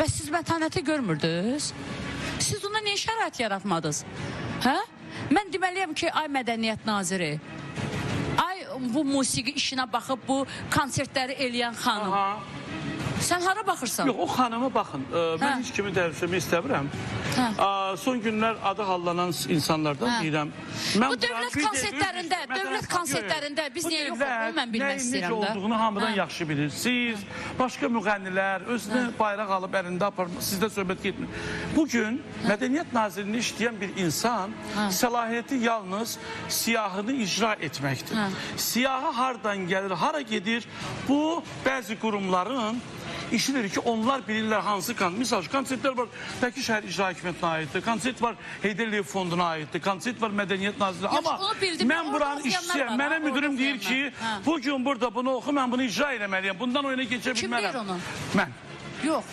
Bəs siz mətanəti görmürdünüz? Siz ona niyə şərait yaratmadınız? Hə? Mən deməliyəm ki, ay mədəniyyət naziri, ay bu musiqi işinə baxıb bu konsertləri eləyən xanım. Aha. Sən hara baxırsan? Yox, o xanıma baxın. Mən heç kimi tərifləmək istəmirəm. Son günlər adı hallanan insanlardan deyirəm. Bu dövlət konsertlərində biz niyə yox olduğunu mən bilmək istəyirəm necə də. olduğunu hamıdan yaxşı bilir. Siz, başqa müğənnilər, özünü bayraq alıb əlində aparmaq, sizdə söhbət getmir. Bugün Mədəniyyət Nazirliyində işləyən bir insan səlahiyyəti yalnız siyahını icra etməkdir. Siyahı hardan gəlir, hara gedir? Bu, bəzi qurumların işidir ki, onlar bilirlər hansı misal konsertlər var, Bakı şəhər icra hakimiyyətinə aiddir, konsert var Heydər Əliyev fonduna aiddir, konsert var Mədəniyyət Nazirliyi. Amma mən buranın işçiyəm, mənə müdürüm deyir ki, bugün burada bunu oxu, mən bunu icra eləməliyəm, bundan oyuna keçə bilmərəm. Kim deyir onu? Mən. Yox.